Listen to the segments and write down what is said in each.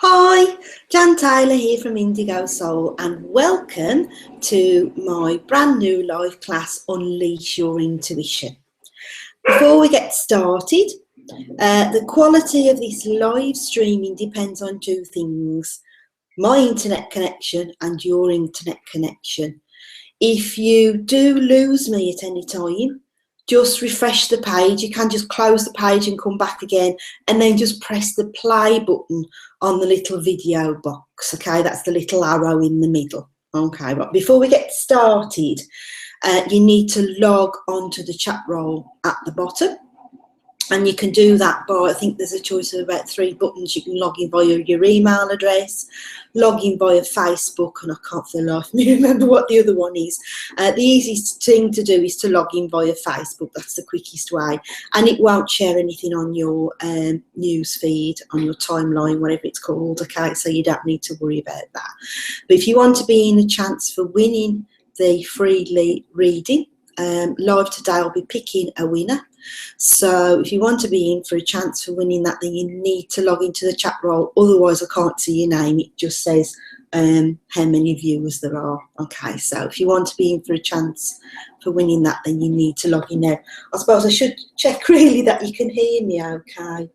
Hi, Jan Taylor here from Indigo Soul, and welcome to my brand new live class, Unleash Your Intuition. Before we get started, the quality of this live streaming depends on two things: my internet connection and your internet connection. If you do lose me at any time, just refresh the page. You can just close the page and come back again, and then just press the play button on the little video box. Okay, that's the little arrow in the middle. Okay, but before we get started, you need to log onto the chat role at the bottom. And you can do that by, I think there's a choice of about 3 buttons. You can log in via your email address, log in via Facebook, and I can't for the life of me remember what the other one is. The easiest thing to do is to log in via Facebook. That's the quickest way. And it won't share anything on your news feed, on your timeline, whatever it's called, okay? So you don't need to worry about that. But if you want to be in a chance for winning the free reading, live today I'll be picking a winner. So if you want to be in for a chance for winning that, then you need to log into the chat role. Otherwise I can't see your name. It just says how many viewers there are. Okay, so if you want to be in for a chance for winning that, then you need to log in now. I suppose I should check really that you can hear me okay.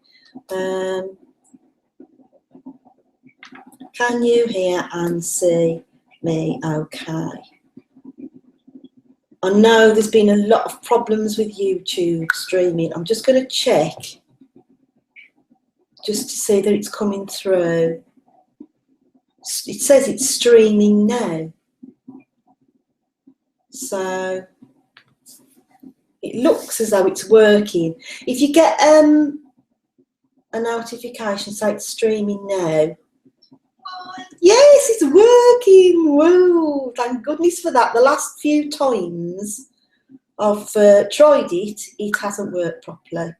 Can you hear and see me okay? I know there's been a lot of problems with YouTube streaming. I'm just going to check just to see that it's coming through. It says it's streaming now. So it looks as though it's working. If you get a notification say it's streaming now. Yes, it's working. Whoa, thank goodness for that. The last few times I've tried it, it hasn't worked properly.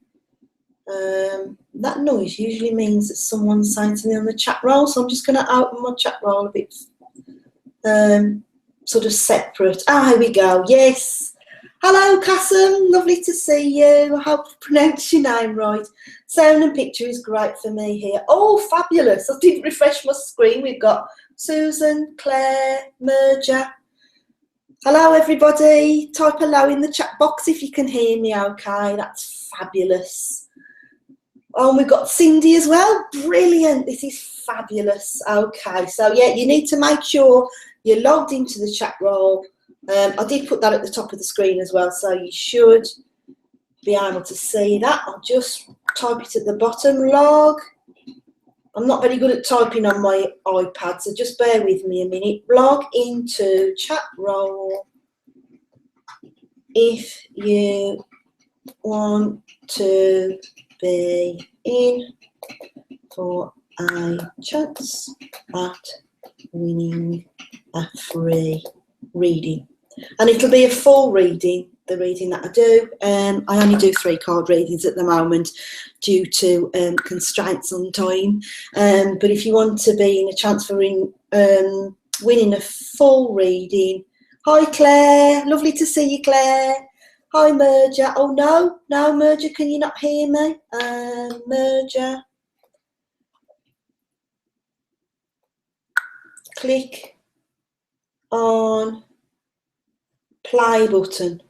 That noise usually means that someone's saying to me on the chat roll, so I'm just going to open my chat roll a bit sort of separate. Ah, here we go. Yes. Hello, Kassam. Lovely to see you. I hope I pronounced your name right. Sound and picture is great for me here. Oh, fabulous. I didn't refresh my screen. We've got Susan, Claire, Merger. Hello, everybody. Type hello in the chat box if you can hear me okay. That's fabulous. Oh, and we've got Cindy as well. Brilliant. This is fabulous. Okay, so yeah, you need to make sure you're logged into the chat role. I did put that at the top of the screen as well, so you should be able to see that. I'll just type it at the bottom, log. I'm not very good at typing on my iPad, so just bear with me a minute. Log into chat role if you want to be in for a chance at winning a free reading. And it'll be a full reading, the reading that I do. I only do 3 card readings at the moment due to constraints on time. But if you want to be in a chance for winning a full reading, hi Claire, lovely to see you Claire. Hi Merger. Oh no Merger, can you not hear me? Merger. Click on play button.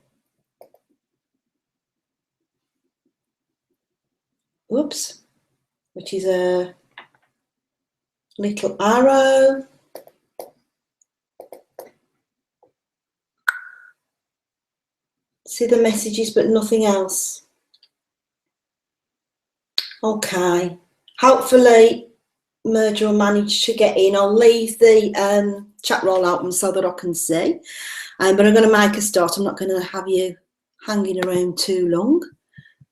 Oops, which is a little arrow. See the messages but nothing else. Okay, hopefully Merger will manage to get in. I'll leave the chat roll open so that I can see. But I'm going to make a start. I'm not going to have you hanging around too long.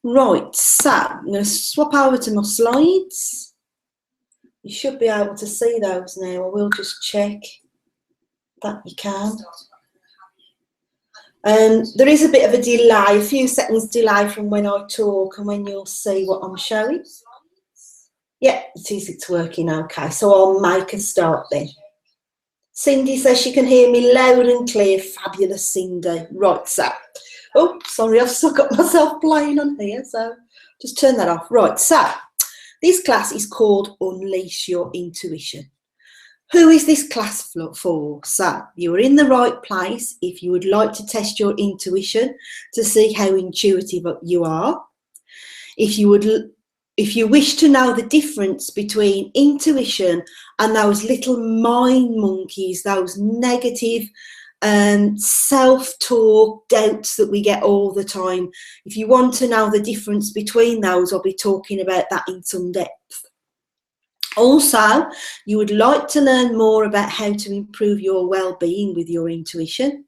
Right, so I'm going to swap over to my slides. You should be able to see those now. I will just check that you can. There is a bit of a delay, a few seconds delay from when I talk and when you'll see what I'm showing. Yeah, it is, it's working okay. So I'll make a start then. Cindy says she can hear me loud and clear. Fabulous, Cindy. Right, so, oh, sorry, I've still got myself playing on here, so just turn that off. Right, so This class is called Unleash Your Intuition. Who is this class for? So you're in the right place if you would like to test your intuition to see how intuitive you are. If you wish to know the difference between intuition and those little mind monkeys, those negative self-talk doubts that we get all the time, if you want to know the difference between those, I'll be talking about that in some depth. Also, you would like to learn more about how to improve your well-being with your intuition,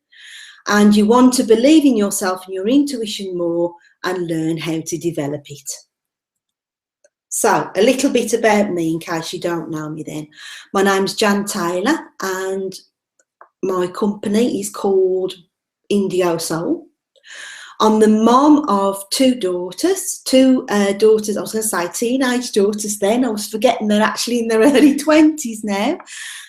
and you want to believe in yourself and your intuition more and learn how to develop it. So, a little bit about me in case you don't know me then. My name's Jan Taylor and my company is called Indigo Soul. I'm the mum of two daughters, I was going to say teenage daughters then, I was forgetting they're actually in their early 20s now.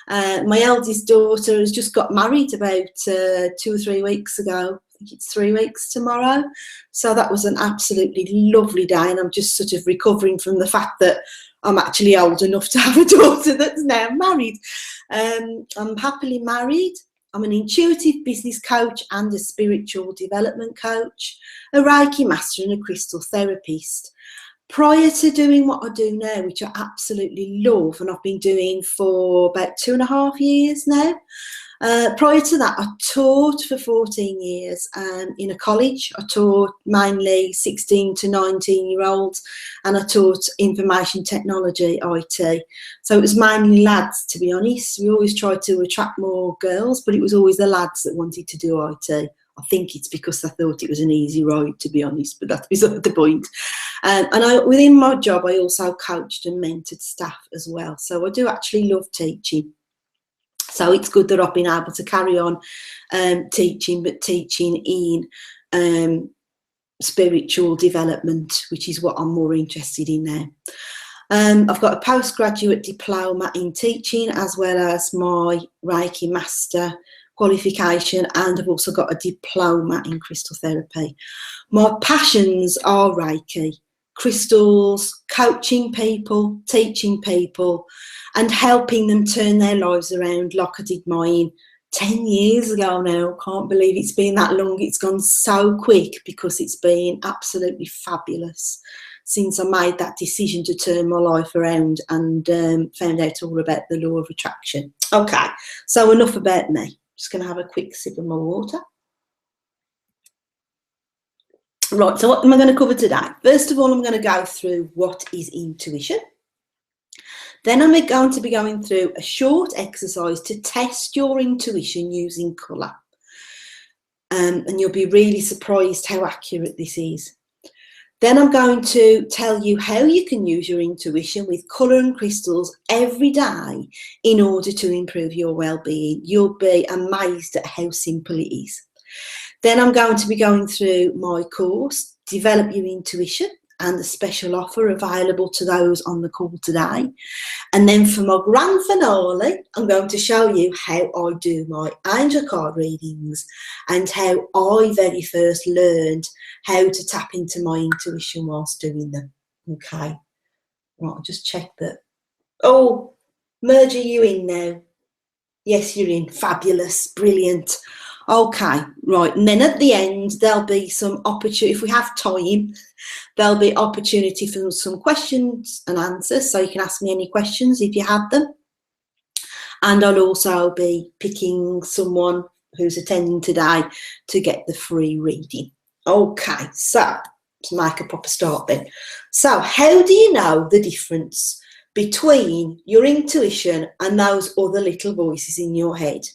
My eldest daughter has just got married about 2 or 3 weeks ago. I think it's 3 weeks tomorrow. So that was an absolutely lovely day, and I'm just sort of recovering from the fact that I'm actually old enough to have a daughter that's now married. I'm happily married. I'm an intuitive business coach and a spiritual development coach, a Reiki master and a crystal therapist. Prior to doing what I do now, which I absolutely love, and I've been doing for about 2.5 years now, prior to that, I taught for 14 years in a college. I taught mainly 16 to 19-year-olds, and I taught information technology, IT. So it was mainly lads, to be honest. We always tried to attract more girls, but it was always the lads that wanted to do IT. I think it's because I thought it was an easy ride, to be honest, but that's beside the point. Within my job, I also coached and mentored staff as well. So I do actually love teaching. So it's good that I've been able to carry on teaching, but teaching in spiritual development, which is what I'm more interested in now. I've got a postgraduate diploma in teaching as well as my Reiki master qualification, and I've also got a diploma in crystal therapy. My passions are Reiki, crystals, coaching people, teaching people, and helping them turn their lives around like I did mine 10 years ago now. Can't believe it's been that long. It's gone so quick because it's been absolutely fabulous since I made that decision to turn my life around and found out all about the law of attraction. Okay, so enough about me. Just going to have a quick sip of my water. Right, so what am I going to cover today? First of all, I'm going to go through what is intuition. Then I'm going to be going through a short exercise to test your intuition using colour. And you'll be really surprised how accurate this is. Then I'm going to tell you how you can use your intuition with colour and crystals every day in order to improve your well-being. You'll be amazed at how simple it is. Then I'm going to be going through my course, Develop Your Intuition, and the special offer available to those on the call today. And then for my grand finale, I'm going to show you how I do my angel card readings and how I very first learned how to tap into my intuition whilst doing them. Okay, right, I'll just check that. Oh, Merge, are you in now? Yes, you're in. Fabulous, brilliant. Okay, right, and then at the end there'll be some opportunity, if we have time, there'll be opportunity for some questions and answers, so you can ask me any questions if you have them. And I'll also be picking someone who's attending today to get the free reading. Okay, so to make a proper start then. So how do you know the difference between your intuition and those other little voices in your head?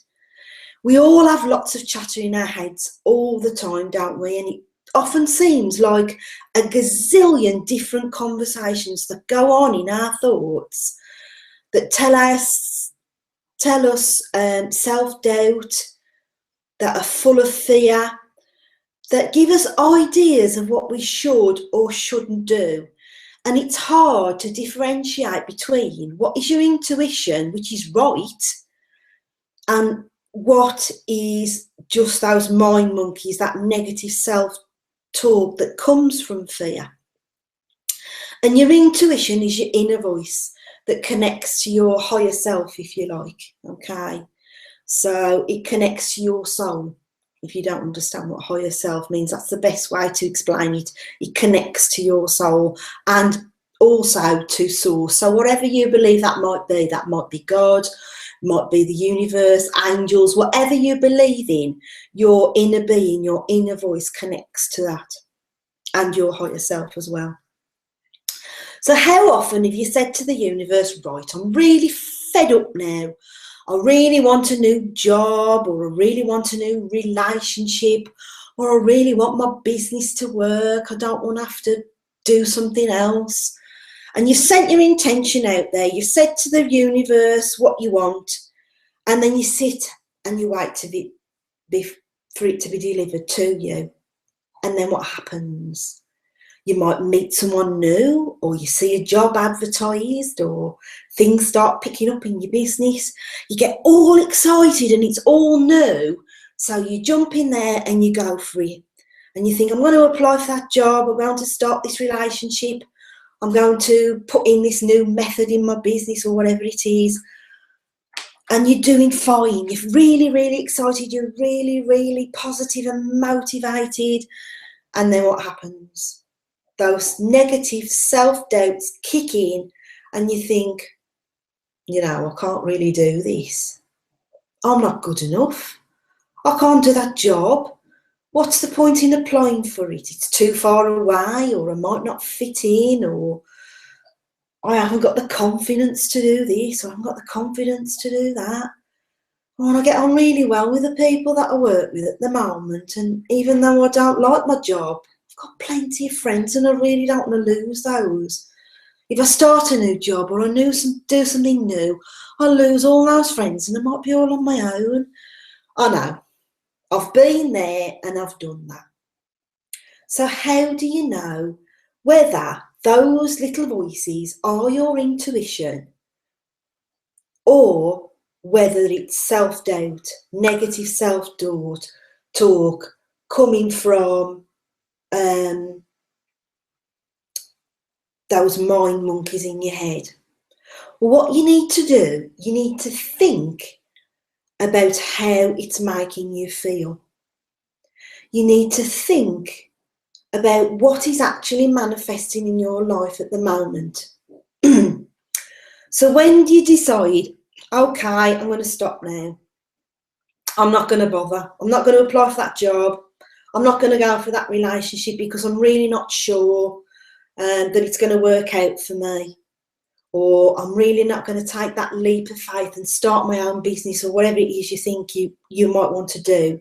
We all have lots of chatter in our heads all the time, don't we? And it often seems like a gazillion different conversations that go on in our thoughts that tell us self-doubt, that are full of fear, that give us ideas of what we should or shouldn't do. And it's hard to differentiate between what is your intuition, which is right, and what is just those mind monkeys, that negative self-talk that comes from fear. And your intuition is your inner voice that connects to your higher self, if you like, okay? So it connects to your soul. If you don't understand what higher self means, that's the best way to explain it. It connects to your soul and also to source. So whatever you believe that might be God, might be the universe, angels, whatever you believe in, your inner being, your inner voice connects to that, and your higher self as well. So how often have you said to the universe, right, I'm really fed up now. I really want a new job, or I really want a new relationship, or I really want my business to work. I don't want to have to do something else. And you've sent your intention out there. You've said to the universe what you want, and then you sit and you wait for it to be delivered to you. And then what happens? You might meet someone new, or you see a job advertised, or things start picking up in your business. You get all excited and it's all new. So you jump in there and you go for it. And you think, I'm going to apply for that job. I'm going to start this relationship. I'm going to put in this new method in my business, or whatever it is. And you're doing fine. You're really, really excited. You're really, really positive and motivated. And then what happens? Those negative self-doubts kick in, and you think, I can't really do this. I'm not good enough. I can't do that job. What's the point in applying for it? It's too far away, or I might not fit in, or I haven't got the confidence to do this, or I haven't got the confidence to do that. I get on really well with the people that I work with at the moment, and even though I don't like my job, I've got plenty of friends and I really don't want to lose those. If I start a new job, or I do something new, I'll lose all those friends and I might be all on my own. I know. I've been there and I've done that. So how do you know whether those little voices are your intuition, or whether it's self-doubt, negative self-talk coming from those mind monkeys in your head? What you need to do, you need to think about how it's making you feel. You need to think about what is actually manifesting in your life at the moment. So when do you decide, okay, I'm going to stop now. I'm not going to bother. I'm not going to apply for that job. I'm not going to go for that relationship because I'm really not sure that it's going to work out for me. Or I'm really not going to take that leap of faith and start my own business, or whatever it is you think you might want to do.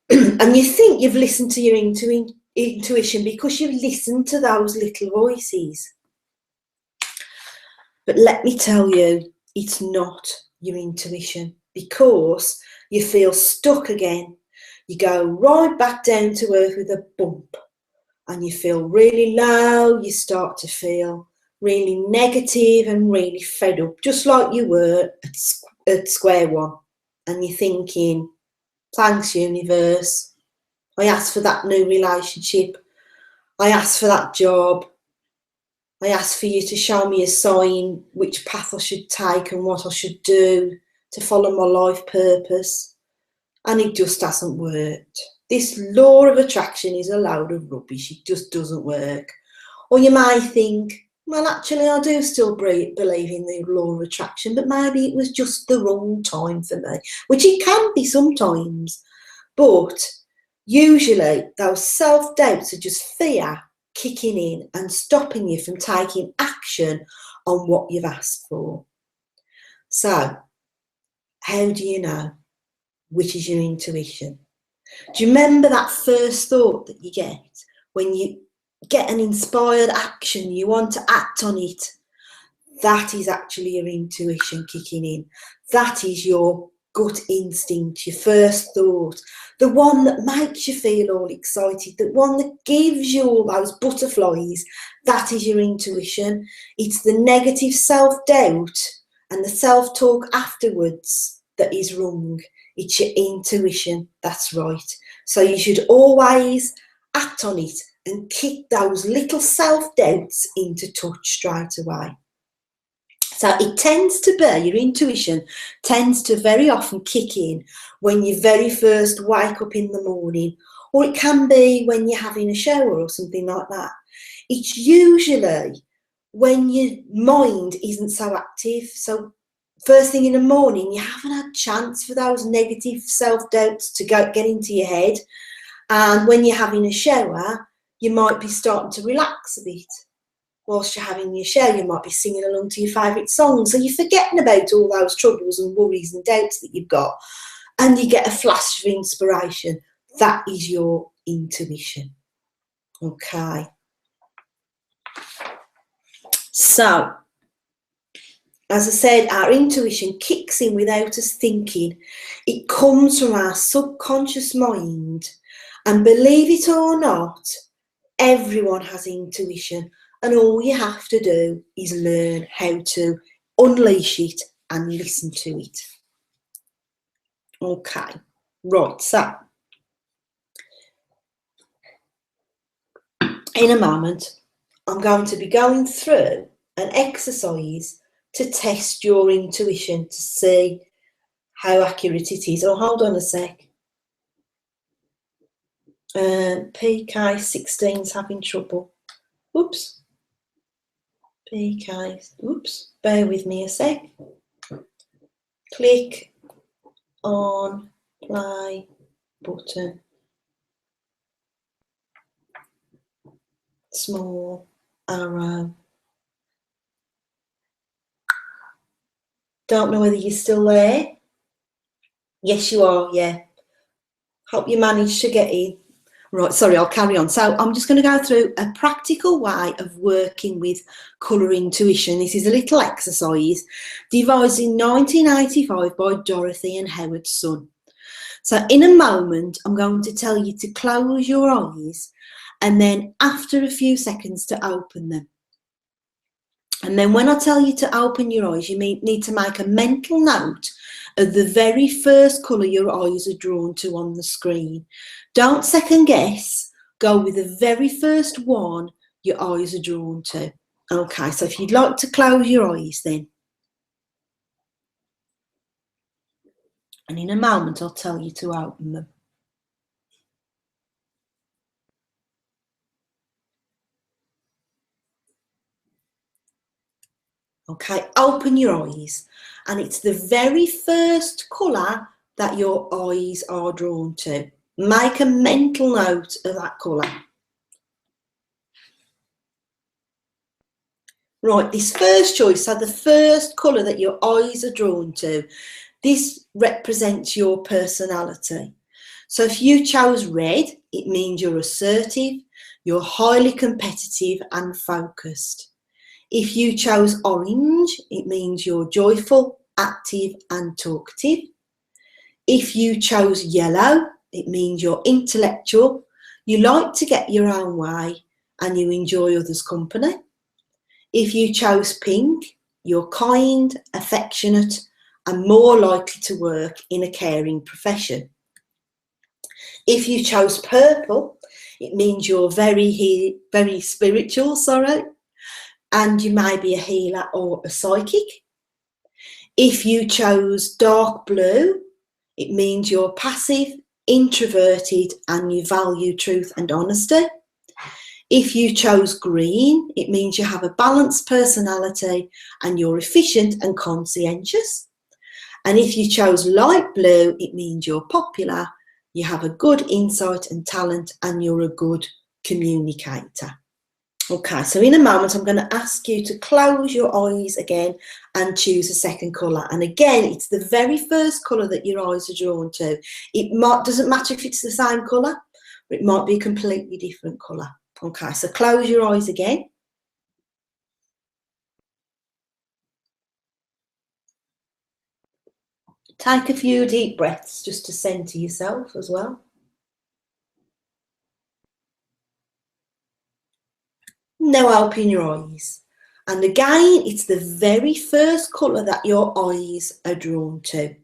And you think you've listened to your intuition because you've listened to those little voices. But let me tell you, it's not your intuition, because you feel stuck again. You go right back down to earth with a bump, and you feel really low. You start to feel really negative and really fed up, just like you were at square one. And you're thinking, thanks, universe. I asked for that new relationship. I asked for that job. I asked for you to show me a sign which path I should take and what I should do to follow my life purpose. And it just hasn't worked. This law of attraction is a load of rubbish. It just doesn't work. Or you may think, well, actually, I do still believe in the law of attraction, but maybe it was just the wrong time for me, which it can be sometimes. But usually those self-doubts are just fear kicking in and stopping you from taking action on what you've asked for. So, how do you know which is your intuition? Do you remember that first thought that you get when you get an inspired action, you want to act on it? That is actually your intuition kicking in. That is your gut instinct, your first thought, the one that makes you feel all excited, the one that gives you all those butterflies. That is your intuition. It's the negative self-doubt and the self-talk afterwards that is wrong. It's your intuition that's right. So you should always act on it can kick those little self-doubts into touch straight away. So it tends to be, your intuition tends to very often kick in when you very first wake up in the morning, or it can be when you're having a shower or something like that. It's usually when your mind isn't so active. So first thing in the morning, you haven't had a chance for those negative self-doubts to get into your head. And when you're having a shower, you might be starting to relax a bit. Whilst you're having your shower, you might be singing along to your favourite songs. So you're forgetting about all those troubles and worries and doubts that you've got. And you get a flash of inspiration. That is your intuition. Okay. So, as I said, our intuition kicks in without us thinking. It comes from our subconscious mind. And believe it or not, everyone has intuition. And all you have to do is learn how to unleash it and listen to it. Okay, right, so in a moment, I'm going to be going through an exercise to test your intuition to see how accurate it is. Oh, hold on a sec. PK16's having trouble. Oops. PK, oops, bear with me a sec. Click on play button. Small arrow. Don't know whether you're still there. Yes, you are, yeah. Hope you managed to get in. Right, sorry, I'll carry on. So I'm just going to go through a practical way of working with colour intuition. This is a little exercise devised in 1985 by Dorothy and Howard Sun. So in a moment, I'm going to tell you to close your eyes and then after a few seconds to open them. And then when I tell you to open your eyes, you need to make a mental note of the very first colour your eyes are drawn to on the screen. Don't second guess, go with the very first one your eyes are drawn to. Okay, so if you'd like to close your eyes then. And in a moment I'll tell you to open them. Okay, open your eyes. And it's the very first colour that your eyes are drawn to. Make a mental note of that colour. Right, this first choice, so the first colour that your eyes are drawn to, this represents your personality. So if you chose red, it means you're assertive, you're highly competitive and focused. If you chose orange, it means you're joyful, active and talkative. If you chose yellow, it means you're intellectual, you like to get your own way and you enjoy others' company. If you chose pink, you're kind, affectionate and more likely to work in a caring profession. If you chose purple, it means you're very spiritual, and you may be a healer or a psychic. If you chose dark blue, it means you're passive, introverted and you value truth and honesty. If you chose green, it means you have a balanced personality and you're efficient and conscientious. And if you chose light blue, it means you're popular, you have a good insight and talent and you're a good communicator. Okay, so in a moment, I'm going to ask you to close your eyes again and choose a second colour. And again, it's the very first colour that your eyes are drawn to. It doesn't matter if it's the same colour, but it might be a completely different colour. Okay, so close your eyes again. Take a few deep breaths just to centre yourself as well. Now open your eyes. And again, it's the very first colour that your eyes are drawn to.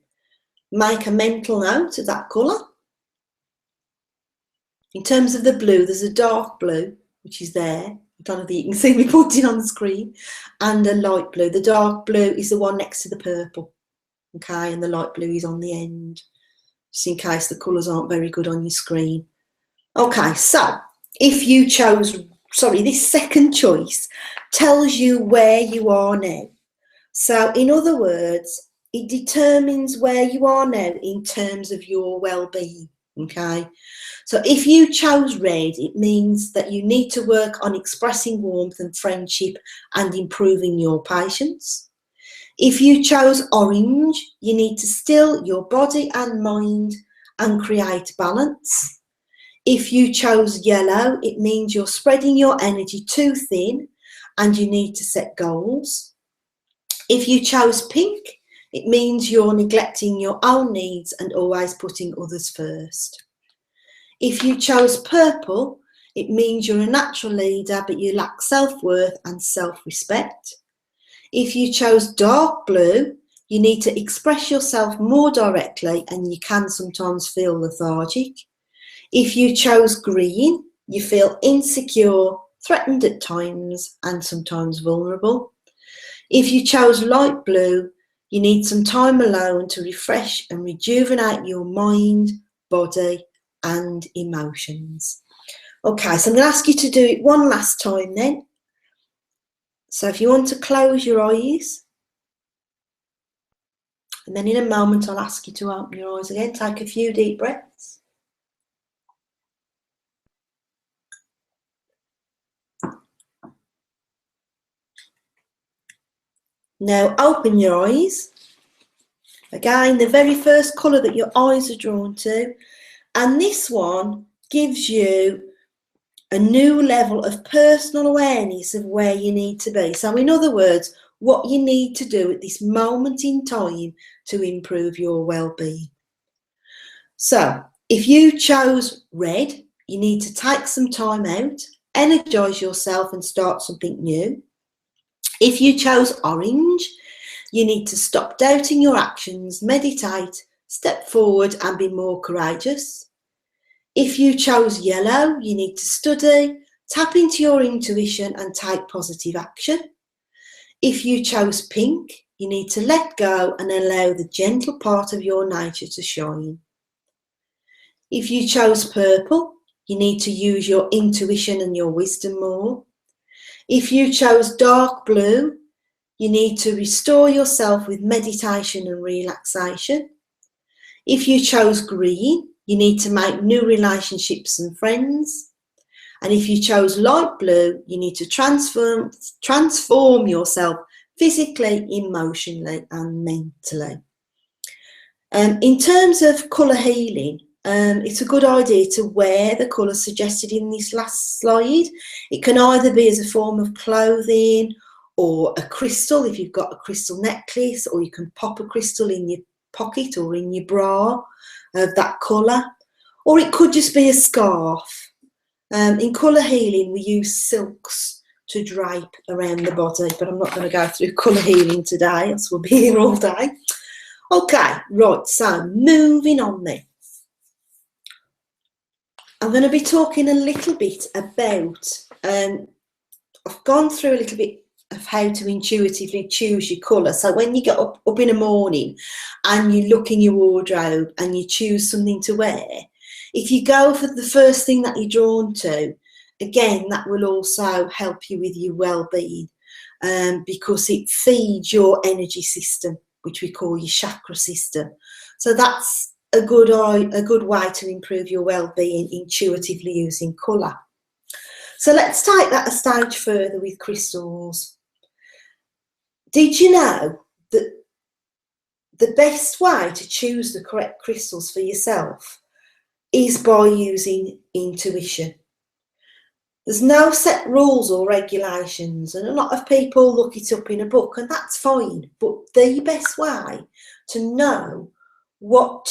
Make a mental note of that colour. In terms of the blue, there's a dark blue, which is there. I don't know if you can see me putting on the screen, and a light blue. The dark blue is the one next to the purple, okay, and the light blue is on the end, just in case the colours aren't very good on your screen. Okay, so if you chose, this second choice tells you where you are now. So in other words, it determines where you are now in terms of your well-being, okay? So if you chose red, it means that you need to work on expressing warmth and friendship and improving your patience. If you chose orange, you need to still your body and mind and create balance. If you chose yellow, it means you're spreading your energy too thin and you need to set goals. If you chose pink, it means you're neglecting your own needs and always putting others first. If you chose purple, it means you're a natural leader, but you lack self-worth and self-respect. If you chose dark blue, you need to express yourself more directly and you can sometimes feel lethargic. If you chose green, you feel insecure, threatened at times, and sometimes vulnerable. If you chose light blue, you need some time alone to refresh and rejuvenate your mind, body, and emotions. Okay, so I'm going to ask you to do it one last time then. So if you want to close your eyes, and then in a moment I'll ask you to open your eyes again. Take a few deep breaths. Now open your eyes. Again, the very first colour that your eyes are drawn to, and this one gives you a new level of personal awareness of where you need to be. So in other words, what you need to do at this moment in time to improve your well-being. So if you chose red, you need to take some time out, energise yourself and start something new. If you chose orange, you need to stop doubting your actions, meditate, step forward and be more courageous. If you chose yellow, you need to study, tap into your intuition and take positive action. If you chose pink, you need to let go and allow the gentle part of your nature to shine. If you chose purple, you need to use your intuition and your wisdom more. If you chose dark blue, you need to restore yourself with meditation and relaxation. If you chose green, you need to make new relationships and friends. And if you chose light blue, you need to transform yourself physically, emotionally and mentally. In terms of colour healing, it's a good idea to wear the colour suggested in this last slide. It can either be as a form of clothing or a crystal if you've got a crystal necklace, or you can pop a crystal in your pocket or in your bra of that colour, or it could just be a scarf. In colour healing we use silks to drape around the body, but I'm not going to go through colour healing today, else we'll be here all day. Okay, right, so moving on then. I'm going to be talking a little bit about, I've gone through a little bit of how to intuitively choose your colour. So when you get up in the morning and you look in your wardrobe and you choose something to wear, if you go for the first thing that you're drawn to, again, that will also help you with your well-being, because it feeds your energy system, which we call your chakra system. So that's a good way to improve your well-being intuitively using colour. So let's take that a stage further with crystals. Did you know that the best way to choose the correct crystals for yourself is by using intuition? There's no set rules or regulations, and a lot of people look it up in a book, and that's fine, but the best way to know what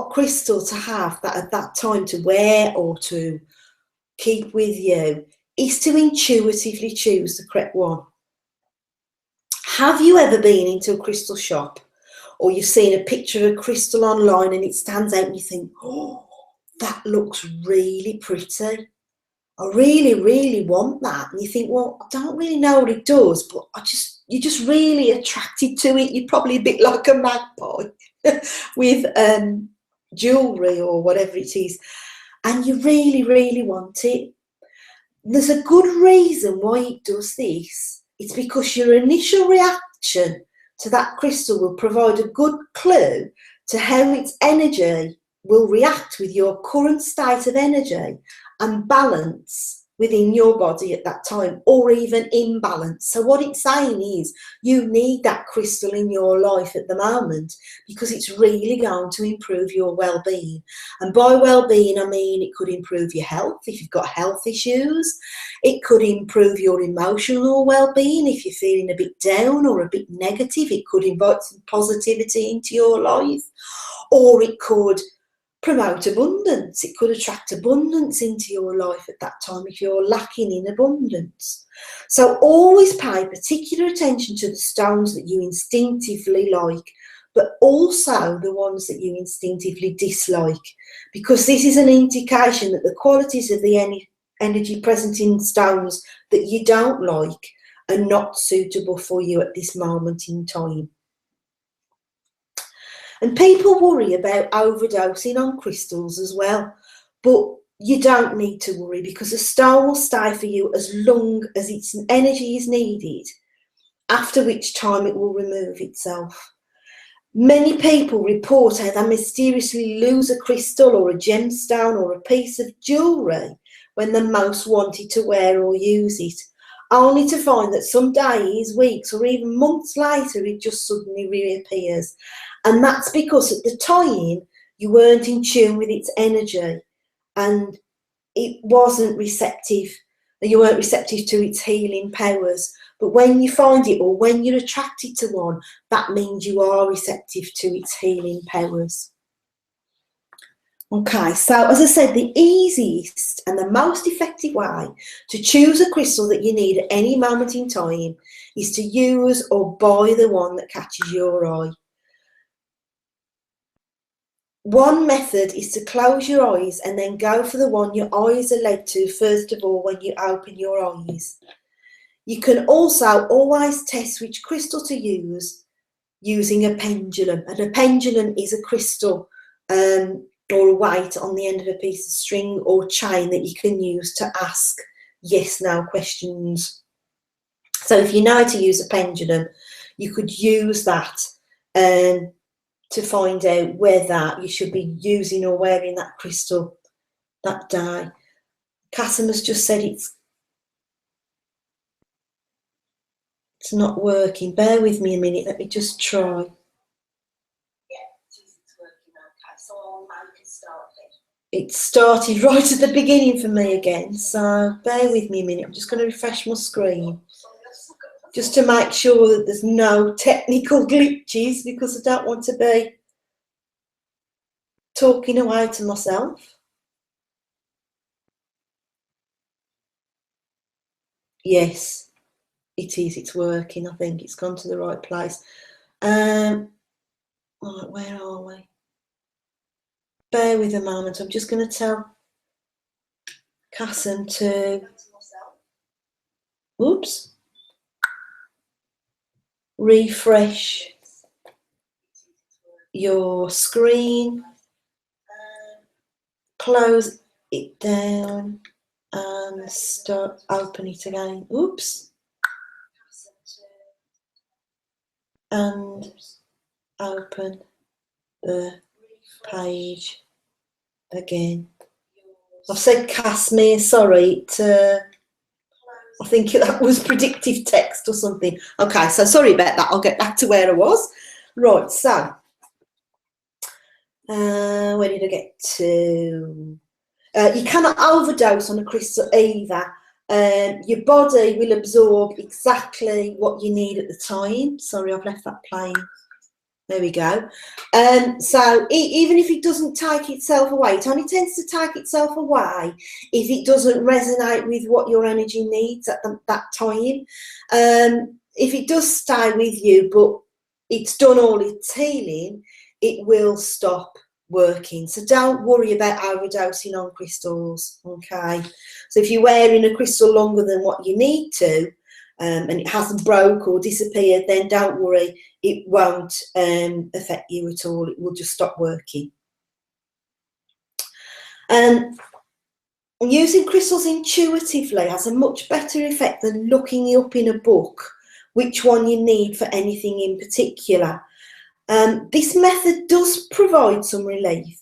crystal to have that at that time to wear or to keep with you is to intuitively choose the correct one. Have you ever been into a crystal shop or you've seen a picture of a crystal online and it stands out and you think, oh, that looks really pretty. I really, really want that. And you think, well, I don't really know what it does, but you're just really attracted to it. You're probably a bit like a magpie with jewellery or whatever it is. And you really, really want it. There's a good reason why it does this. It's because your initial reaction to that crystal will provide a good clue to how its energy will react with your current state of energy and balance within your body at that time, or even imbalance. So what it's saying is you need that crystal in your life at the moment because it's really going to improve your well-being. And by well-being, I mean it could improve your health if you've got health issues. It could improve your emotional well-being if you're feeling a bit down or a bit negative. It could invite some positivity into your life, or it could promote abundance. It could attract abundance into your life at that time if you're lacking in abundance. So always pay particular attention to the stones that you instinctively like, but also the ones that you instinctively dislike, because this is an indication that the qualities of the energy present in stones that you don't like are not suitable for you at this moment in time. And people worry about overdosing on crystals as well, but you don't need to worry because the stone will stay for you as long as its energy is needed, after which time it will remove itself. Many people report how they mysteriously lose a crystal or a gemstone or a piece of jewellery when they most wanted to wear or use it, only to find that some days, weeks or even months later it just suddenly reappears. And that's because at the time you weren't in tune with its energy and it wasn't receptive, you weren't receptive to its healing powers. But when you find it, or when you're attracted to one, that means you are receptive to its healing powers. Okay, so as I said, the easiest and the most effective way to choose a crystal that you need at any moment in time is to use or buy the one that catches your eye. One method is to close your eyes and then go for the one your eyes are led to first of all when you open your eyes. You can also always test which crystal to use using a pendulum. And a pendulum is a crystal or a weight on the end of a piece of string or chain that you can use to ask yes/no questions. So if you know how to use a pendulum, you could use that to find out whether you should be using or wearing that crystal that day. Cassim has just said it's not working. Bear with me a minute, let me just try. Yeah, it's working okay, so I'll make it start then. It started right at the beginning for me again, so bear with me a minute. I'm just going to refresh my screen just to make sure that there's no technical glitches, because I don't want to be talking away to myself. Yes, it is, it's working. I think it's gone to the right place. Right, where are we? Bear with a moment. I'm just going to tell Cassim to, oops, refresh your screen, close it down and start open it again. Oops. And open the page again. I've said Casimir, sorry, I think that was predictive text or something. Okay, so sorry about that. I'll get back to where I was. Right, so where did I get to? You cannot overdose on a crystal either. Your body will absorb exactly what you need at the time. Sorry, I've left that playing. There we go. So even if it doesn't take itself away, it only tends to take itself away if it doesn't resonate with what your energy needs at that time. If it does stay with you, but it's done all its healing, it will stop working. So don't worry about overdosing on crystals, okay? So if you're wearing a crystal longer than what you need to, and it hasn't broke or disappeared, then don't worry, it won't affect you at all. It will just stop working. Using crystals intuitively has a much better effect than looking up in a book which one you need for anything in particular. This method does provide some relief,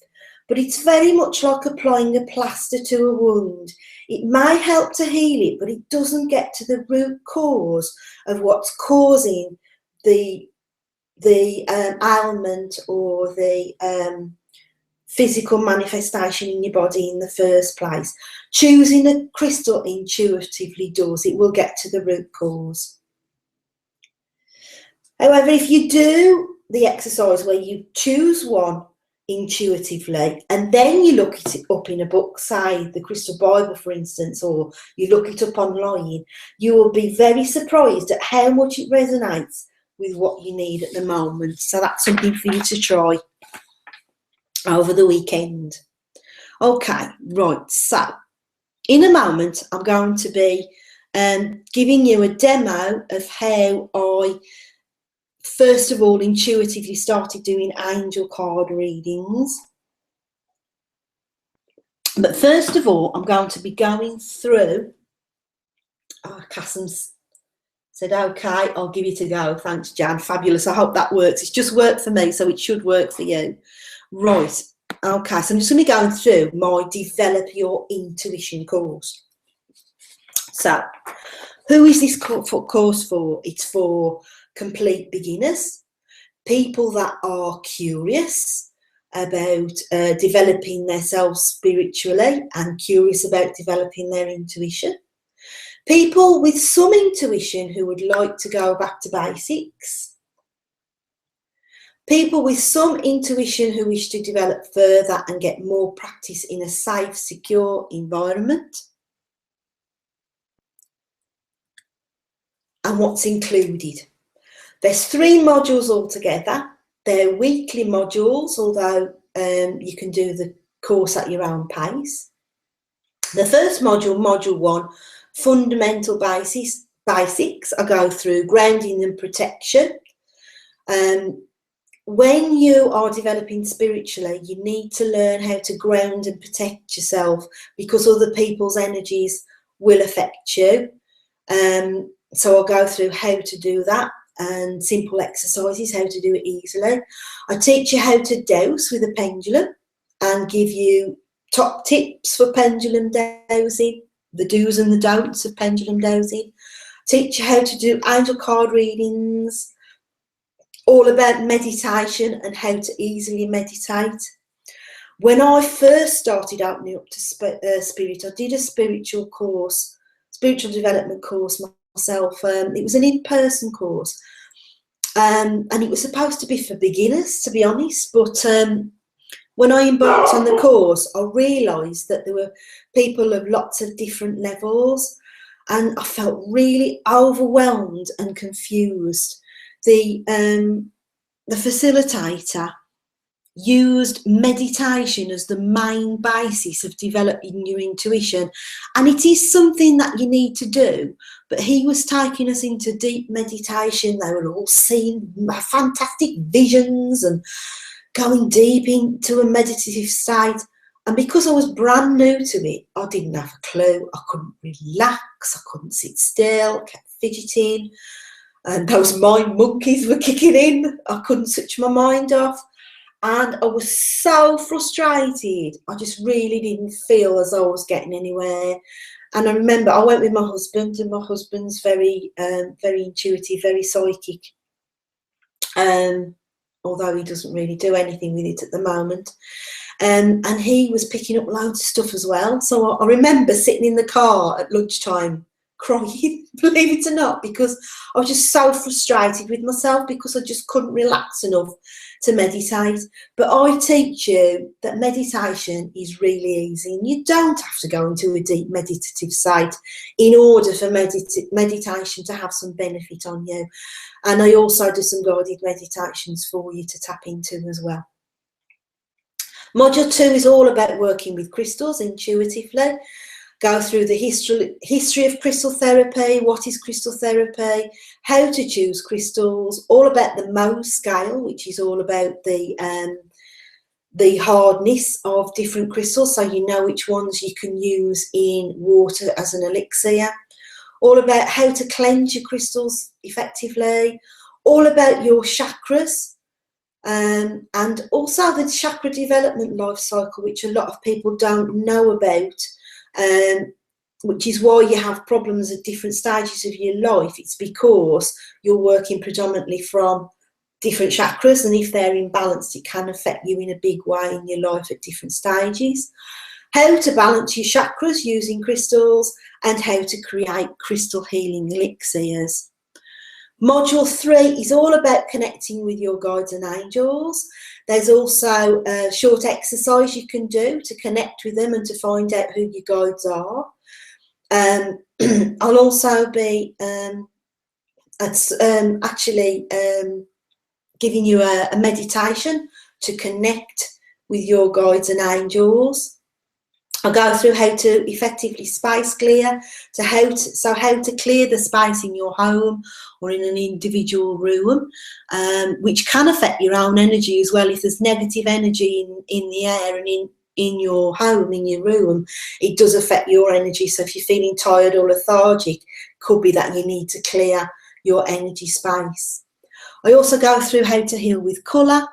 but it's very much like applying a plaster to a wound. It may help to heal it, but it doesn't get to the root cause of what's causing the ailment or the physical manifestation in your body in the first place. Choosing a crystal intuitively does. It will get to the root cause. However, if you do the exercise where you choose one intuitively and then you look it up in a book, say the Crystal Bible for instance, or you look it up online, you will be very surprised at how much it resonates with what you need at the moment. So that's something for you to try over the weekend. Okay, right, so in a moment I'm going to be giving you a demo of how I first of all intuitively started doing angel card readings. But first of all, I'm going to be going through, Cassim's said, okay, I'll give it a go. Thanks, Jan. Fabulous. I hope that works. It's just worked for me, so it should work for you. Right. Okay, so I'm just going to be going through my Develop Your Intuition course. So, who is this course for? It's for complete beginners, people that are curious about developing themselves spiritually and curious about developing their intuition, people with some intuition who would like to go back to basics, people with some intuition who wish to develop further and get more practice in a safe, secure environment. And what's included? There's 3 modules altogether. They're weekly modules, although you can do the course at your own pace. The first module, module 1, fundamental basics, I go through grounding and protection. When you are developing spiritually, you need to learn how to ground and protect yourself because other people's energies will affect you. So I'll go through how to do that and simple exercises, how to do it easily. I teach you how to dowse with a pendulum and give you top tips for pendulum dowsing, the do's and the don'ts of pendulum dowsing. Teach you how to do angel card readings, all about meditation and how to easily meditate. When I first started opening up to spirit, I did a spiritual development course myself. It was an in-person course, and it was supposed to be for beginners, to be honest, but when I embarked on the course, I realised that there were people of lots of different levels, and I felt really overwhelmed and confused. The facilitator used meditation as the main basis of developing your intuition, and it is something that you need to do, but he was taking us into deep meditation. They were all seeing fantastic visions and going deep into a meditative state, and because I was brand new to it, I didn't have a clue. I couldn't relax, I couldn't sit still, I kept fidgeting, and those mind monkeys were kicking in. I couldn't switch my mind off. And I was so frustrated. I just really didn't feel as though I was getting anywhere. And I remember I went with my husband, and my husband's very intuitive, very psychic. Although he doesn't really do anything with it at the moment. And he was picking up loads of stuff as well. So I remember sitting in the car at lunchtime crying, believe it or not, because I was just so frustrated with myself because I just couldn't relax enough to meditate, but I teach you that meditation is really easy and you don't have to go into a deep meditative state in order for meditation to have some benefit on you. And I also do some guided meditations for you to tap into as well. Module 2 is all about working with crystals intuitively. Go through the history of crystal therapy, what is crystal therapy, how to choose crystals, all about the Mohs scale, which is all about the hardness of different crystals, so you know which ones you can use in water as an elixir, all about how to cleanse your crystals effectively, all about your chakras, and also the chakra development life cycle, which a lot of people don't know about. Which is why you have problems at different stages of your life. It's because you're working predominantly from different chakras, and if they're imbalanced, it can affect you in a big way in your life at different stages. How to balance your chakras using crystals, and how to create crystal healing elixirs. Module 3 is all about connecting with your guides and angels. There's also a short exercise you can do to connect with them and to find out who your guides are. I'll also be giving you a meditation to connect with your guides and angels. I'll go through how to effectively space clear, how to clear the space in your home or in an individual room, which can affect your own energy as well. If there's negative energy in the air and in your home, in your room, it does affect your energy. So if you're feeling tired or lethargic, could be that you need to clear your energy space. I also go through how to heal with colour,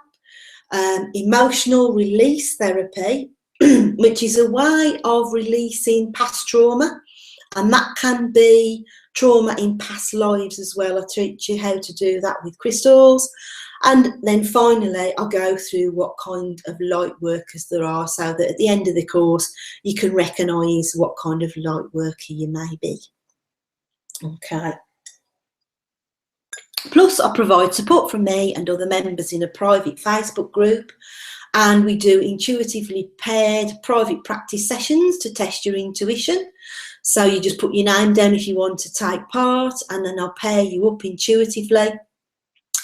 emotional release therapy, which is a way of releasing past trauma, and that can be trauma in past lives as well. I teach you how to do that with crystals. And then finally, I'll go through what kind of light workers there are, so that at the end of the course, you can recognise what kind of light worker you may be. Okay. Plus, I provide support from me and other members in a private Facebook group, and we do intuitively paired private practice sessions to test your intuition. So you just put your name down if you want to take part, and then I'll pair you up intuitively,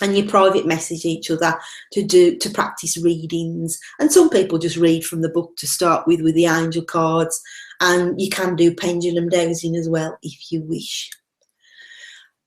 and you private message each other to practice readings. And some people just read from the book to start with the angel cards, and you can do pendulum dowsing as well if you wish.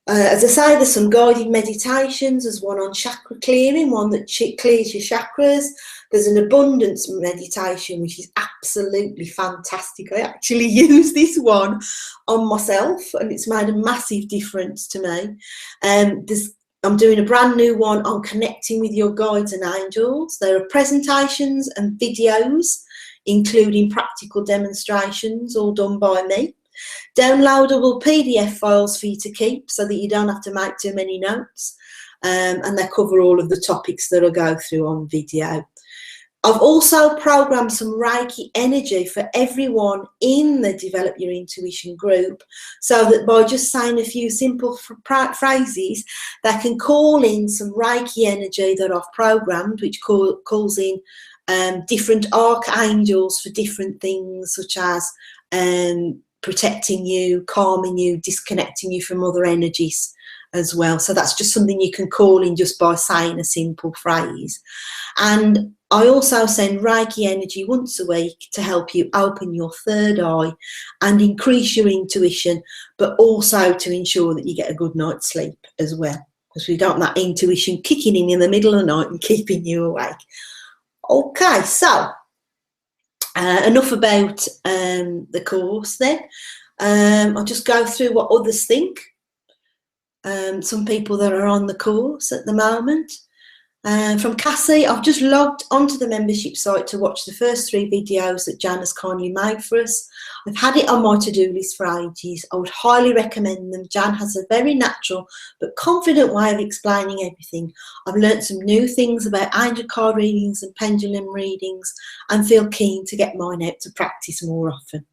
As I say, there's some guided meditations. There's one on chakra clearing, one that clears your chakras. There's an abundance meditation, which is absolutely fantastic. I actually use this one on myself, and it's made a massive difference to me. I'm doing a brand new one on connecting with your guides and angels. There are presentations and videos, including practical demonstrations, all done by me. Downloadable PDF files for you to keep so that you don't have to make too many notes, and they cover all of the topics that I go through on video. I've also programmed some Reiki energy for everyone in the Develop Your Intuition group, so that by just saying a few simple phrases, they can call in some Reiki energy that I've programmed, which calls in different archangels for different things, such as protecting you, calming you, disconnecting you from other energies as well. So that's just something you can call in just by saying a simple phrase. And I also send Reiki energy once a week to help you open your third eye and increase your intuition, but also to ensure that you get a good night's sleep as well, because we don't want that intuition kicking in the middle of the night and keeping you awake. Okay, so enough about the course then. I'll just go through what others think. Some people that are on the course at the moment. From Cassie, I've just logged onto the membership site to watch the first 3 videos that Jan has kindly made for us. I've had it on my to-do list for ages. I would highly recommend them. Jan has a very natural but confident way of explaining everything. I've learnt some new things about angel card readings and pendulum readings, and feel keen to get mine out to practice more often.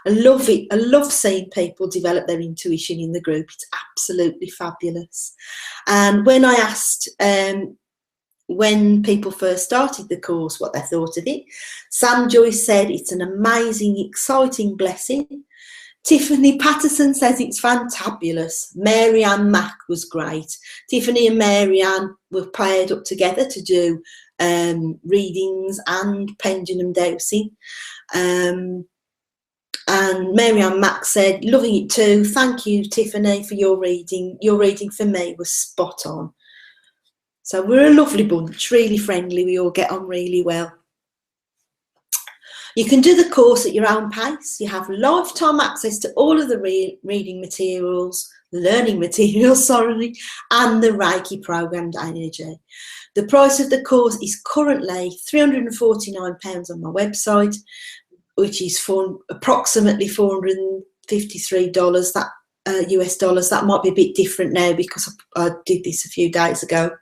I love it. I love seeing people develop their intuition in the group. It's absolutely fabulous. And when I asked when people first started the course what they thought of it. Sam Joyce said it's an amazing, exciting blessing. Tiffany Patterson says it's fantabulous. Mary Ann Mack was great. Tiffany and Mary Ann were paired up together to do readings and pendulum dosing. And Mary Ann Mack said, loving it too. Thank you, Tiffany, for your reading. Your reading for me was spot on. So we're a lovely bunch, really friendly. We all get on really well. You can do the course at your own pace. You have lifetime access to all of the reading materials, learning materials, sorry, and the Reiki programmed energy. The price of the course is currently £349 on my website, which is for approximately $453 US dollars. That might be a bit different now because I did this a few days ago.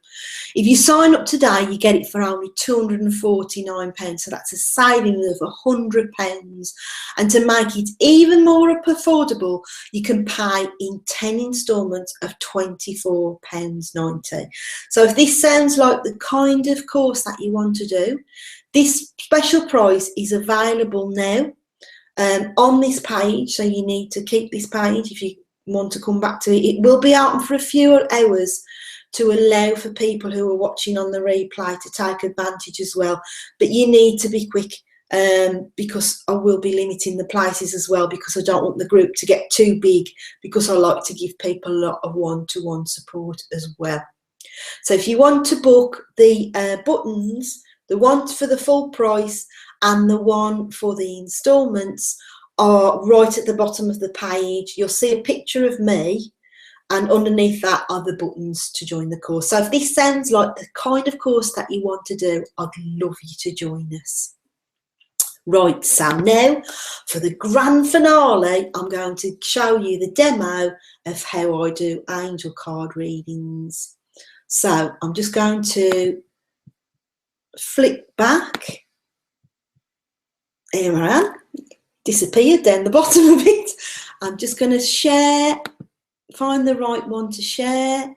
If you sign up today, you get it for only £249, so that's a saving of £100. And to make it even more affordable, you can pay in 10 instalments of £24.90. So if this sounds like the kind of course that you want to do, this special price is available now on this page, so you need to keep this page if you want to come back to it. It will be open for a few hours to allow for people who are watching on the replay to take advantage as well, but you need to be quick because I will be limiting the places as well, because I don't want the group to get too big, because I like to give people a lot of one-to-one support as well. So if you want to book the buttons, the one for the full price and the one for the instalments are right at the bottom of the page. You'll see a picture of me, and underneath that are the buttons to join the course. So if this sounds like the kind of course that you want to do, I'd love you to join us. Right, so now for the grand finale, I'm going to show you the demo of how I do angel card readings. So I'm just going to flip back. Here I am, disappeared down the bottom of it. I'm just going to share. Find the right one to share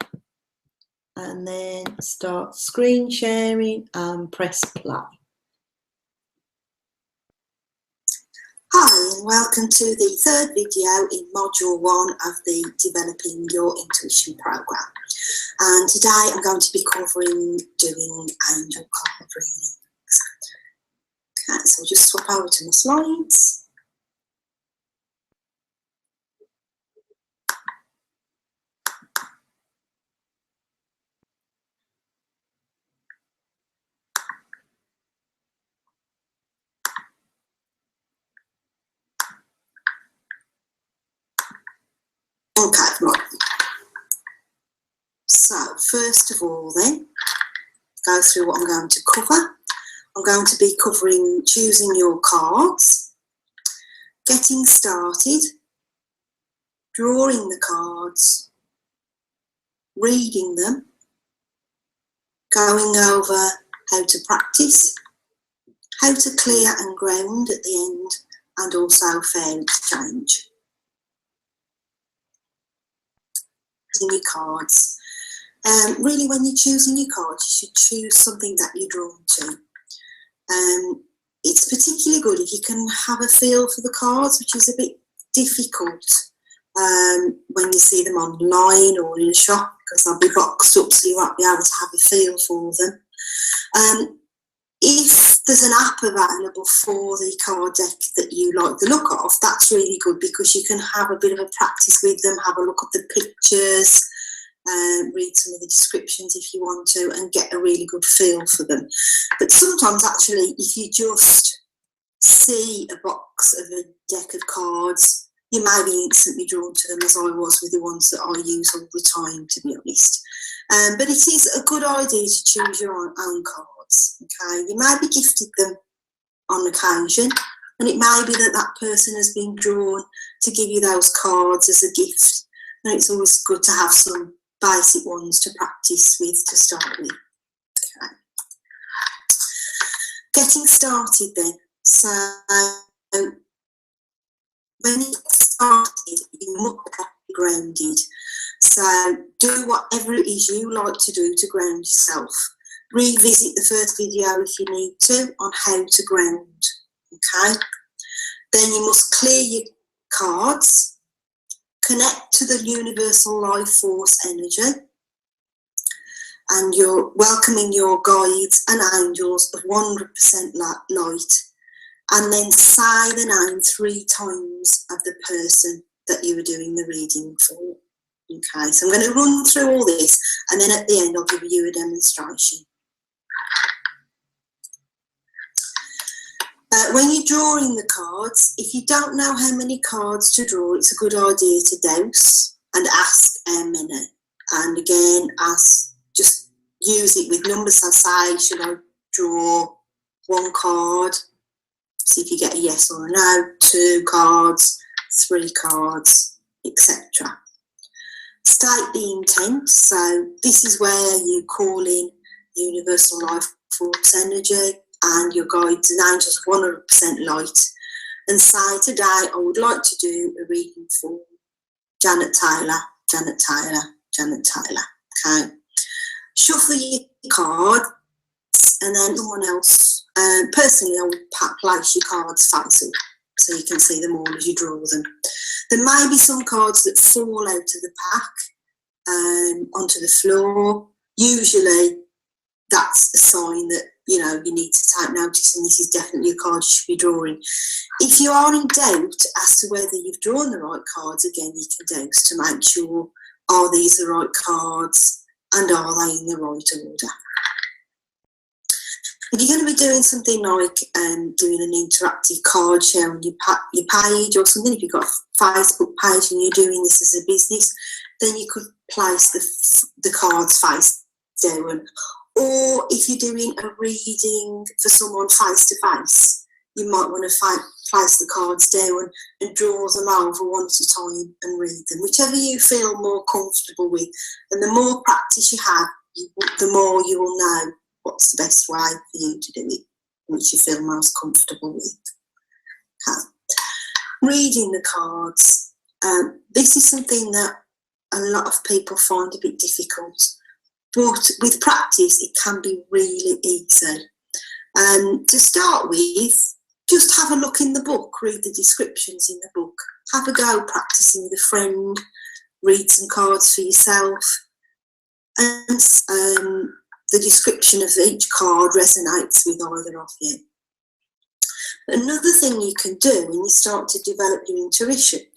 and then start screen sharing and press play. Hi and welcome to the third video in module 1 of the Developing Your Intuition program. And today I'm going to be covering doing angel card readings. Okay, so I'll just swap over to my slides. Okay, right. So, first of all then, go through what I'm going to cover. I'm going to be covering choosing your cards, getting started, drawing the cards, reading them, going over how to practice, how to clear and ground at the end, and also fair exchange. Your cards. Really, when you're choosing your cards, you should choose something that you're drawn to. It's particularly good if you can have a feel for the cards, which is a bit difficult when you see them online or in a shop, because they'll be boxed up, so you won't be able to have a feel for them. If there's an app available for the card deck that you like the look of, that's really good, because you can have a bit of a practice with them, have a look at the pictures, read some of the descriptions if you want to, and get a really good feel for them. But sometimes actually, if you just see a box of a deck of cards, you may be instantly drawn to them, as I was with the ones that I use all the time, to be honest. But it is a good idea to choose your own cards. Okay, you may be gifted them on occasion, and it may be that that person has been drawn to give you those cards as a gift, and it's always good to have some basic ones to practice with to start with. Okay. Getting started then. So when you get started, you must be grounded. So do whatever it is you like to do to ground yourself. revisit the first video if you need to on how to ground. Okay. Then you must clear your cards, connect to the universal life force energy, and you're welcoming your guides and angels of 100% light, and then say the name 3 times of the person that you were doing the reading for. Okay, so I'm going to run through all this, and then at the end I'll give you a demonstration. When you're drawing the cards, if you don't know how many cards to draw, it's a good idea to dose and ask how many. And again, just use it with numbers. I say, should I draw 1 card? See if you get a yes or a no. 2 cards, 3 cards, etc. State the intent. So this is where you call in universal life force energy and your guides and angels 100% light, and say, today I would like to do a reading for Janet Taylor, Janet Taylor, Janet Taylor. Okay. Shuffle your cards, and then someone else, personally I would place your cards face up so you can see them all as you draw them. There may be some cards that fall out of the pack onto the floor. Usually that's a sign that, you know, you need to take notice, and this is definitely a card you should be drawing. If you are in doubt as to whether you've drawn the right cards, again, you can dose to make sure, are these the right cards and are they in the right order? If you're going to be doing something like doing an interactive card sharing your page or something, if you've got a Facebook page and you're doing this as a business, then you could place the cards face down. Or if you're doing a reading for someone face to face, you might want to place the cards down and draw them over one at a time and read them, whichever you feel more comfortable with. And the more practice you have, the more you will know what's the best way for you to do it, which you feel most comfortable with. Okay. Reading the cards. This is something that a lot of people find a bit difficult, but with practice it can be really easy. To start with, just have a look in the book, read the descriptions in the book, have a go practicing with a friend, read some cards for yourself, and the description of each card resonates with either of you. Another thing you can do when you start to develop your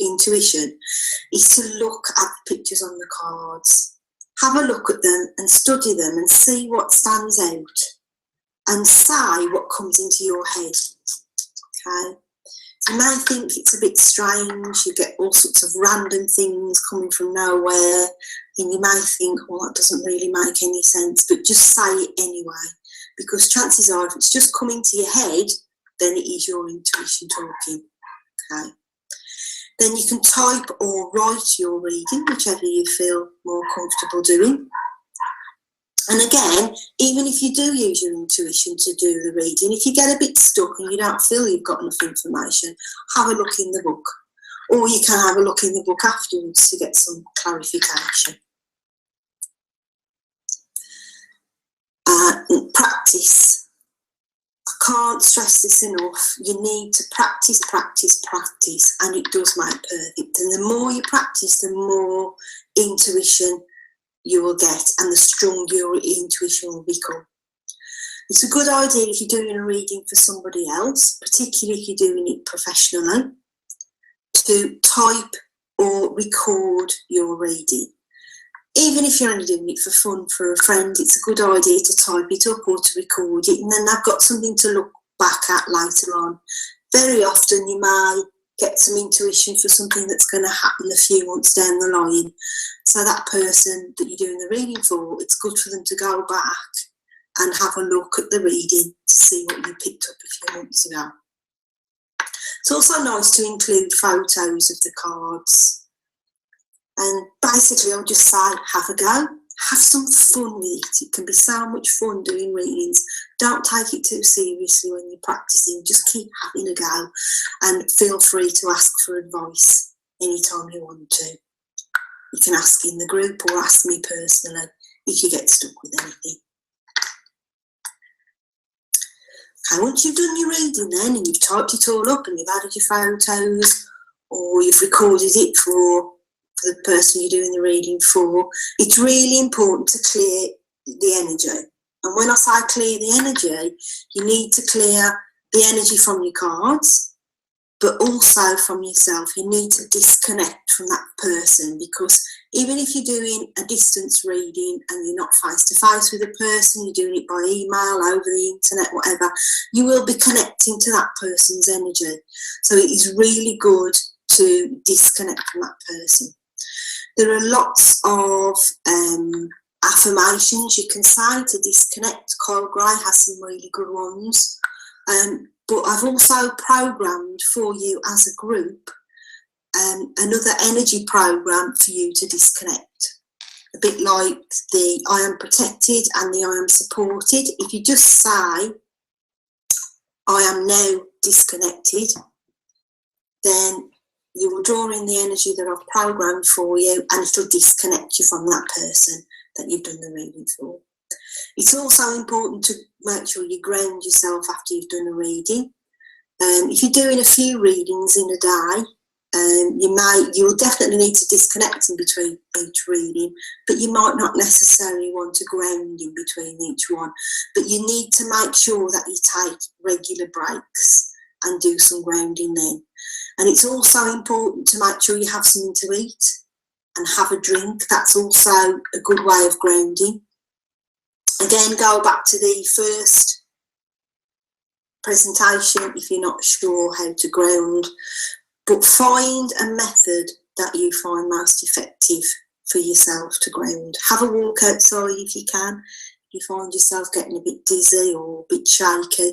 intuition is to look at the pictures on the cards. Have a look at them and study them and see what stands out and say what comes into your head. Okay? You may think it's a bit strange, you get all sorts of random things coming from nowhere, and you may think, well, that doesn't really make any sense, but just say it anyway, because chances are if it's just coming to your head, then it is your intuition talking. Okay. Then you can type or write your reading, whichever you feel more comfortable doing. And again, even if you do use your intuition to do the reading, if you get a bit stuck and you don't feel you've got enough information, have a look in the book. Or you can have a look in the book afterwards to get some clarification. Practice. I can't stress this enough. You need to practice, practice, practice, and it does make perfect. And the more you practice, the more intuition you will get and the stronger your intuition will become. It's a good idea if you're doing a reading for somebody else, particularly if you're doing it professionally, to type or record your reading. Even if you're only doing it for fun for a friend, it's a good idea to type it up or to record it, and then they've got something to look back at later on. Very often you may get some intuition for something that's going to happen a few months down the line. So that person that you're doing the reading for, it's good for them to go back and have a look at the reading to see what you picked up a few months ago. It's also nice to include photos of the cards. And basically I'll just say, have a go, have some fun with it. It can be so much fun doing readings. Don't take it too seriously when you're practicing, just keep having a go and feel free to ask for advice anytime you want to. You can ask in the group or ask me personally if you get stuck with anything. Okay, once you've done your reading then, and you've typed it all up and you've added your photos, or you've recorded it for the person you're doing the reading for, it's really important to clear the energy. And when I say clear the energy, you need to clear the energy from your cards, but also from yourself. You need to disconnect from that person, because even if you're doing a distance reading and you're not face to face with a person, you're doing it by email, over the internet, whatever, you will be connecting to that person's energy. So it is really good to disconnect from that person. There are lots of affirmations you can say to disconnect. Kyle Gray has some really good ones. But I've also programmed for you as a group another energy program for you to disconnect. A bit like the I am protected and the I am supported. If you just say, I am now disconnected, then you will draw in the energy that I've programmed for you, and it'll disconnect you from that person that you've done the reading for. It's also important to make sure you ground yourself after you've done a reading. If you're doing a few readings in a day, you'll definitely need to disconnect in between each reading, but you might not necessarily want to ground in between each one. But you need to make sure that you take regular breaks and do some grounding then. And it's also important to make sure you have something to eat and have a drink. That's also a good way of grounding. Again, go back to the first presentation if you're not sure how to ground, but find a method that you find most effective for yourself to ground. Have a walk outside if you can. If you find yourself getting a bit dizzy or a bit shaky,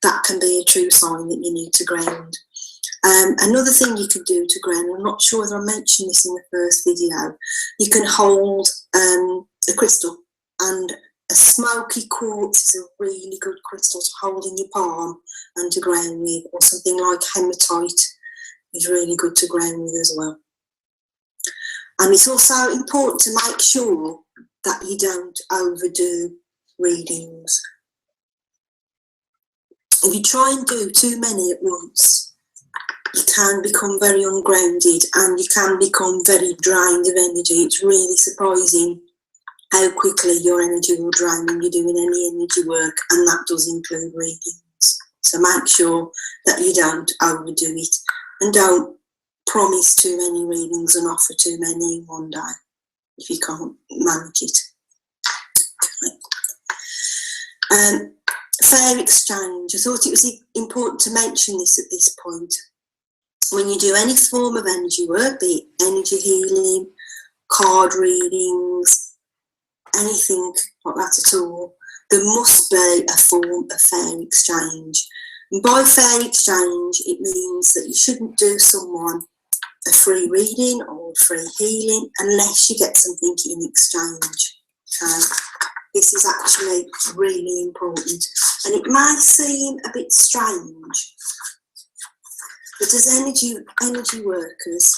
that can be a true sign that you need to ground. Another thing you can do to ground, I'm not sure whether I mentioned this in the first video, you can hold a crystal, and a smoky quartz is a really good crystal to hold in your palm and to ground with, or something like hematite is really good to ground with as well. And it's also important to make sure that you don't overdo readings. If you try and do too many at once, you can become very ungrounded and you can become very drained of energy. It's really surprising how quickly your energy will drain when you're doing any energy work, and that does include readings. So make sure that you don't overdo it, and don't promise too many readings and offer too many in one day if you can't manage it. Okay. Fair exchange. I thought it was important to mention this at this point. When you do any form of energy work, be it energy healing, card readings, anything like that at all, there must be a form of fair exchange. And by fair exchange, it means that you shouldn't do someone a free reading or free healing unless you get something in exchange. Okay? This is actually really important, and it may seem a bit strange, but as energy workers,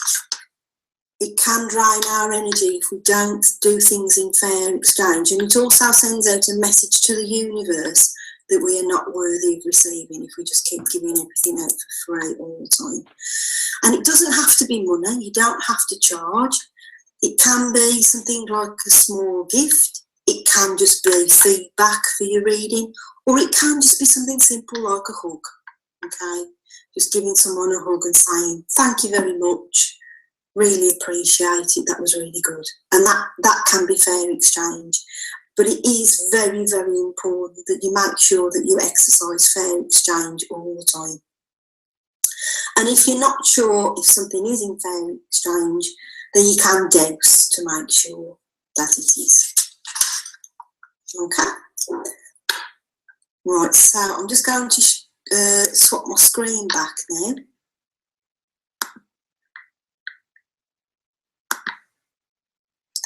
it can drain our energy if we don't do things in fair exchange, and it also sends out a message to the universe that we are not worthy of receiving if we just keep giving everything out for free all the time. And it doesn't have to be money, you don't have to charge. It can be something like a small gift, it can just be feedback for your reading, or it can just be something simple like a hug, okay? Just giving someone a hug and saying, thank you very much, really appreciate it, that was really good. And that can be fair exchange. But it is very, very important that you make sure that you exercise fair exchange all the time. And if you're not sure if something is in fair exchange, then you can dose to make sure that it is. Okay. Right, so I'm just going to swap my screen back now.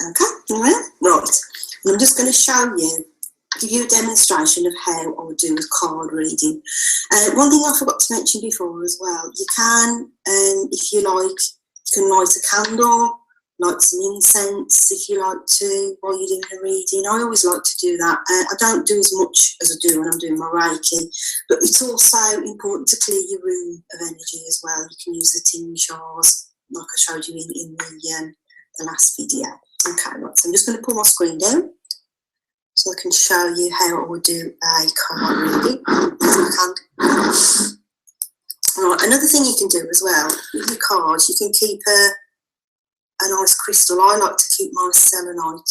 Okay, right. And I'm just going to show you, give you a demonstration of how I would do a card reading. One thing I forgot to mention before as well, you can, if you like, you can light a candle, light some incense if you like to while you're doing the reading. I always like to do that. I don't do as much as I do when I'm doing my Reiki, but it's also important to clear your room of energy as well. You can use the tin jars like I showed you in the last video. Okay, right, so I'm just going to pull my screen down so I can show you how I would do a card reading. Right, another thing you can do as well with your cards, you can keep a nice crystal. I like to keep my selenite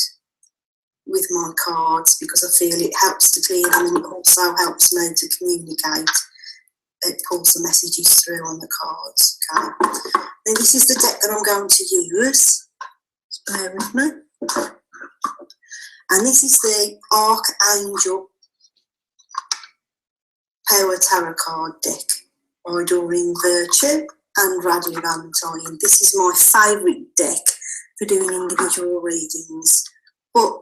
with my cards because I feel it helps to clear them, and it also helps me to communicate. It pulls the messages through on the cards. Okay. Then this is the deck that I'm going to use. Just bear with me. And this is the Archangel Power Tarot card deck by Doreen Virtue and Radley Valentine. This is my favourite deck for doing individual readings. But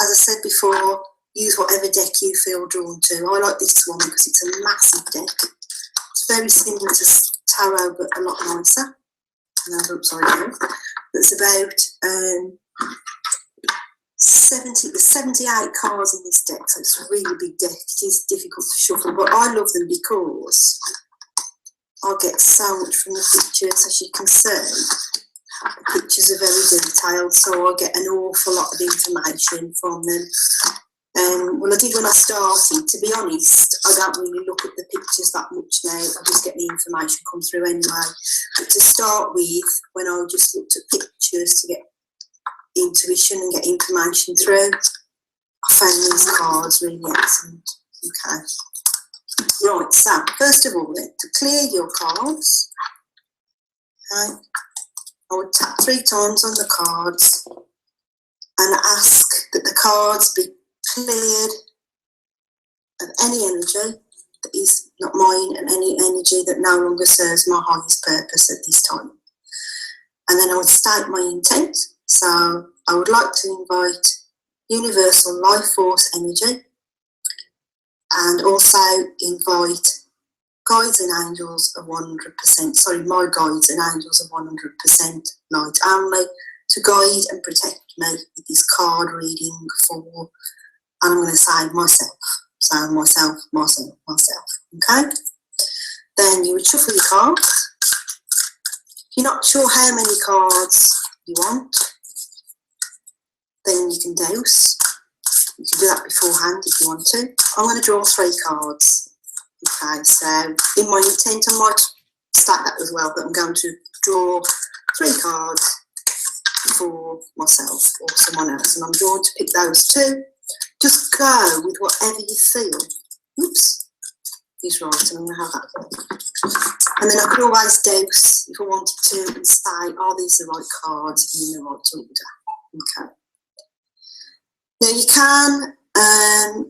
as I said before, use whatever deck you feel drawn to. I like this one because it's a massive deck. It's very similar to tarot, but a lot nicer. And I'm upside down. It's about 78 cards in this deck, so it's a really big deck. It is difficult to shuffle, but I love them because I get so much from the pictures. As you can see, the pictures are very detailed, so I get an awful lot of information from them. Well, I did when I started. To be honest, I don't really look at the pictures that much now. I just get the information come through anyway. But to start with, when I just looked at pictures to get intuition and get information through, I found these cards really excellent. Okay. Right, so first of all then, to clear your cards, okay, I would tap 3 times on the cards and ask that the cards be cleared of any energy that is not mine and any energy that no longer serves my highest purpose at this time. And then I would state my intent. So I would like to invite universal life force energy and also invite guides and angels of 100%, sorry, my guides and angels of 100% light only to guide and protect me with this card reading for, and I'm going to say myself. So myself, okay? Then you would shuffle your cards. If you're not sure how many cards you want, then you can dose. You can do that beforehand if you want to. I'm going to draw 3 cards. Okay, so in my intent I might stack that as well, but I'm going to draw 3 cards for myself or someone else, and I'm drawn to pick those 2. Just go with whatever you feel. Oops, he's right, and I'm going to have that one. And then I could always dose if I wanted to and say, are these the right cards in the right order? Okay. Now you can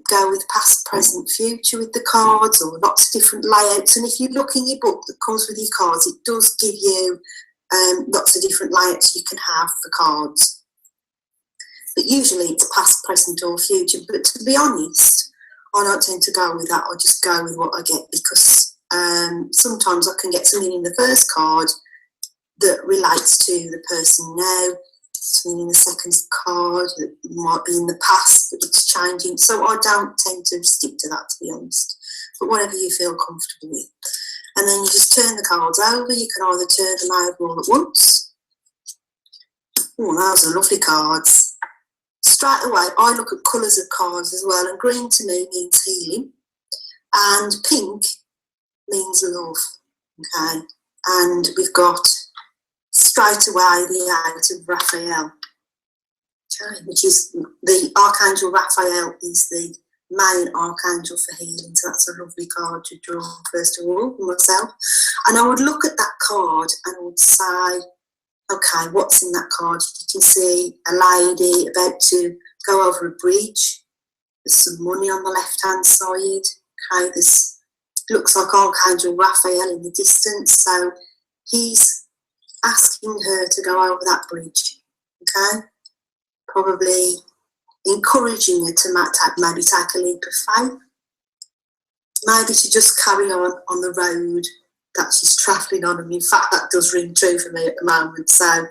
go with past, present, future with the cards, or lots of different layouts. And if you look in your book that comes with your cards, it does give you lots of different layouts you can have for cards. But usually it's past, present or future. But to be honest, I don't tend to go with that. I just go with what I get, because sometimes I can get something in the first card that relates to the person now, something in the second card that might be in the past, but it's changing. So I don't tend to stick to that, to be honest, but whatever you feel comfortable with. And then you just turn the cards over. You can either turn them over all at once. Oh, those are lovely cards. Straight away, I look at colours of cards as well, and green to me means healing, and pink means love, okay? And we've got straight away the 8 of Raphael, okay, which is the Archangel Raphael is the main archangel for healing, so that's a lovely card to draw first of all for myself. And I would look at that card and I would say, okay, what's in that card? You can see a lady about to go over a bridge. There's some money on the left-hand side. Okay, this looks like Archangel Raphael in the distance. So he's asking her to go over that bridge. Okay, probably encouraging her to maybe take a leap of faith. Maybe to just carry on the road that she's travelling on. And in fact, that does ring true for me at the moment. So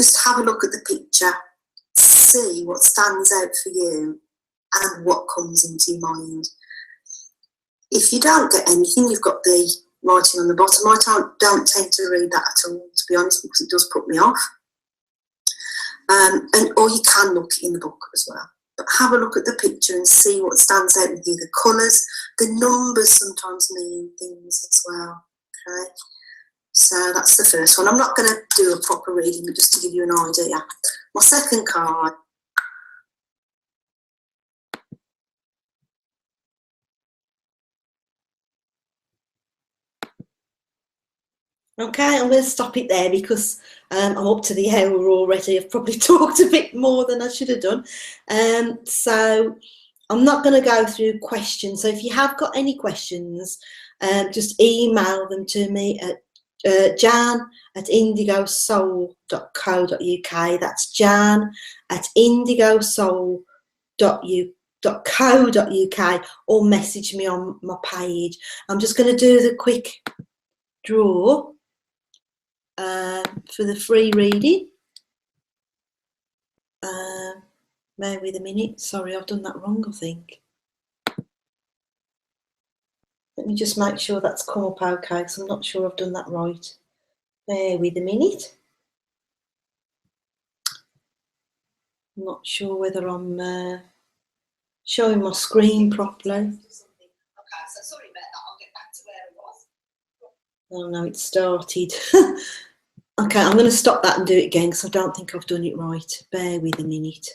just have a look at the picture, see what stands out for you and what comes into your mind. If you don't get anything, you've got the writing on the bottom. I don't tend to read that at all, to be honest, because it does put me off. Or you can look in the book as well. But have a look at the picture and see what stands out with you. The colours, the numbers sometimes mean things as well. Okay, so that's the first one. I'm not going to do a proper reading, but just to give you an idea. My second card. Okay, I'm going to stop it there because I'm up to the hour already. I've probably talked a bit more than I should have done. So I'm not going to go through questions. So if you have got any questions, just email them to me at jan@indigosoul.co.uk. That's jan@indigosoul.co.uk, or message me on my page. I'm just going to do the quick draw for the free reading. Bear with a minute. Sorry, I've done that wrong, I think. Let me just make sure that's come up okay, because I'm not sure I've done that right. Bear with a minute. I'm not sure whether I'm showing my screen properly. Okay, so sorry about that. I'll get back to where I was. Oh no, it started. Okay, I'm going to stop that and do it again because I don't think I've done it right. Bear with a minute.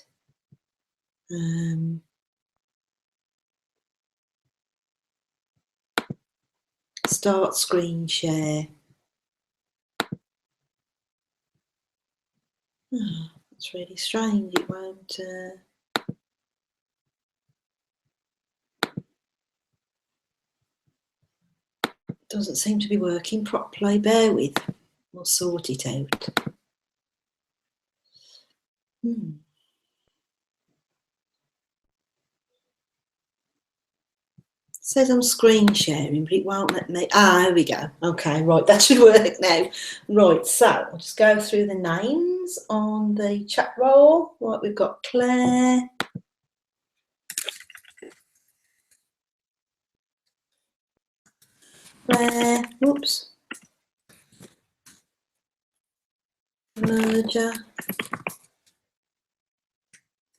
Start screen share. Oh, that's really strange. It won't. Doesn't seem to be working properly. Bear with. We'll sort it out. It says I'm screen sharing, but it won't let me. Here we go. Okay, right, that should work now. Right, so I'll just go through the names on the chat roll. Right, we've got Claire, oops, Merger,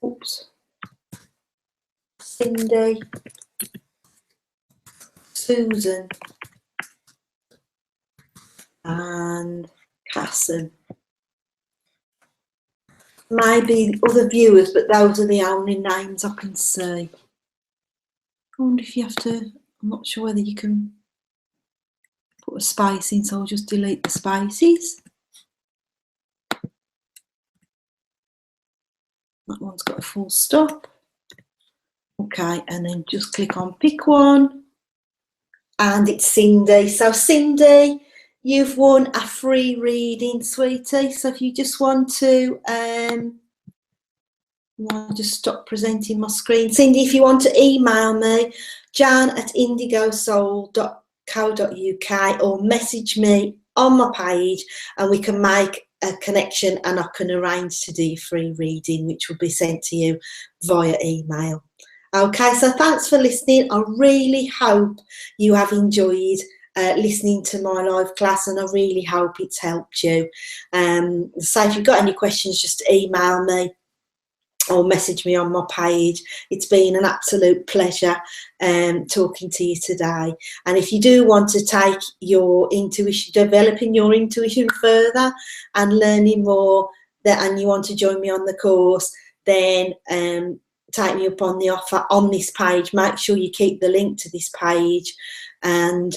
oops, Cindy, Susan, and Casson. Maybe other viewers, but those are the only names I can see. I wonder if you have to, I'm not sure whether you can put a space in, so I'll just delete the spaces. That one's got a full stop. Okay, and then just click on pick one. And it's Cindy. So Cindy, you've won a free reading, sweetie. So if you just want to, I'll just stop presenting my screen. Cindy, if you want to email me, jan@indigosoul.co.uk, or message me on my page and we can make a connection and I can arrange to do your free reading, which will be sent to you via email. Okay, so thanks for listening. I really hope you have enjoyed listening to my live class, and I really hope it's helped you. So if you've got any questions, just email me or message me on my page. It's been an absolute pleasure talking to you today. And if you do want to take your intuition, developing your intuition further and learning more, and you want to join me on the course, then take me up on the offer on this page. Make sure you keep the link to this page and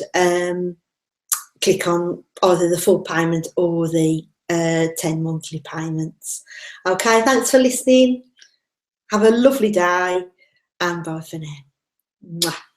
click on either the full payment or the 10 monthly payments. Okay, thanks for listening. Have a lovely day and bye for now. Mwah.